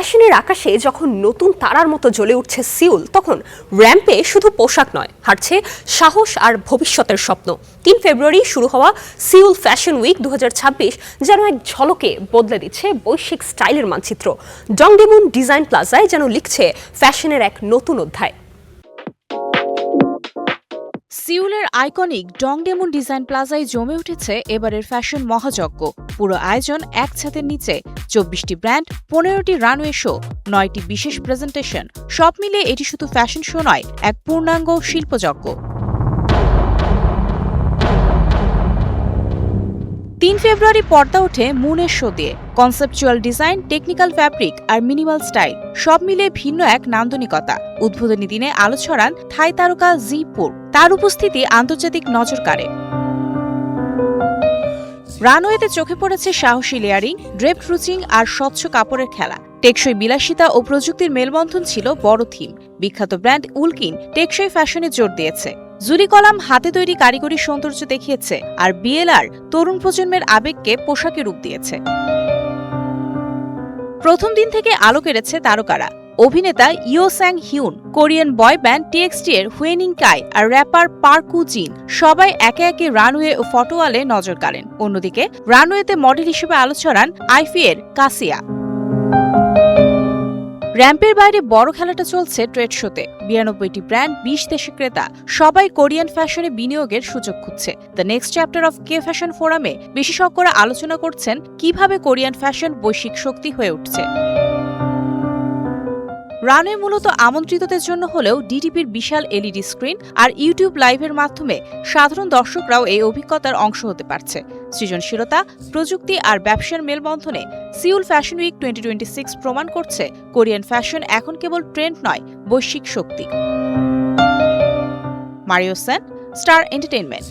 ফ্যাশনের আকাশে যখন নতুন তারার মতো জ্বলে উঠছে সিউল, তখন র্যাম্পে শুধু পোশাক নয়, হাঁটছে সাহস আর ভবিষ্যতের স্বপ্ন। 3 ফেব্রুয়ারি শুরু হওয়া সিউল ফ্যাশন উইক 2026 যেন এক ঝলকে বদলে দিচ্ছে বৈশ্বিক স্টাইলের মানচিত্র। ডংডেমন ডিজাইন প্লাজায় যেন লিখছে ফ্যাশনের এক নতুন অধ্যায়। সিউলের আইকনিক ডংডেমন ডিজাইন প্লাজায় জমে উঠেছে এবারের ফ্যাশন মহাযজ্ঞ। পুরো আয়োজন এক ছাদের নিচে, 24টি ব্র্যান্ড, 15টি রানওয়ে শো, 9টি বিশেষ প্রেজেন্টেশন, সব মিলে এটি শুধু ফ্যাশন শো নয়, এক পূর্ণাঙ্গ শিল্পযজ্ঞ। 3 ফেব্রুয়ারি পর্দা ওঠে মুনের শো দিয়ে। কনসেপচুয়াল ডিজাইন, টেকনিক্যাল ফ্যাব্রিক আর মিনিমাল স্টাইল সব মিলে ভিন্ন এক নান্দনিকতা। উদ্বোধনী দিনে আলো ছড়ান থাই তারকা জি পুর, তার উপস্থিতি আন্তর্জাতিক নজর কাড়ে। রানওয়েতে চোখে পড়েছে সাহসী লেয়ারিং, ড্রেপড রুচিং আর স্বচ্ছ কাপড়ের খেলা। টেকসই বিলাসিতা ও প্রযুক্তির মেলবন্ধন ছিল বড় থিম। বিখ্যাত ব্র্যান্ড উলকিন টেকসই ফ্যাশনে জোর দিয়েছে। জুরি কলাম হাতে তৈরি কারিগরি সৌন্দর্য দেখিয়েছে, আর বিএলআর তরুণ প্রজন্মের আবেগকে পোশাকে রূপ দিয়েছে। প্রথম দিন থেকে আলো কেড়েছে তারকারা। অভিনেতা Yeo Sang Hyun, Korean boy band TXT এর হুয়েনিং কাই আর র্যাপার পার্ক উ জিন সবাই একে একে রানওয়ে ও ফটোওয়ালে নজর কাড়েন। অন্যদিকে রানওয়েতে মডেল হিসেবে আলো ছড়ান আইফি এর কাসিয়া। র্যাম্পের বাইরে বড় খেলাটা চলছে ট্রেড শোতে। 92টি ব্র্যান্ড, 20 দেশে ক্রেতা, সবাই কোরিয়ান ফ্যাশনে বিনিয়োগের সুযোগ খুঁজছে। The next chapter of K fashion ফোরামে বিশেষজ্ঞরা আলোচনা করছেন কিভাবে কোরিয়ান ফ্যাশন বৈশ্বিক শক্তি হয়ে উঠছে। রানওয়ে মূলত আমন্ত্রিতদের জন্য হলেও ডিটিপির বিশাল এলইডি স্ক্রিন আর ইউটিউব লাইভের মাধ্যমে সাধারণ দর্শকরাও এই অভিজ্ঞতার অংশ হতে পারছে। সৃজনশীলতা, প্রযুক্তি আর ব্যবসার মেলবন্ধনে সিউল ফ্যাশন উইক 2026 প্রমাণ করছে কোরিয়ান ফ্যাশন এখন কেবল ট্রেন্ড নয়, বৈশ্বিক শক্তি। Mario Sen, star entertainment.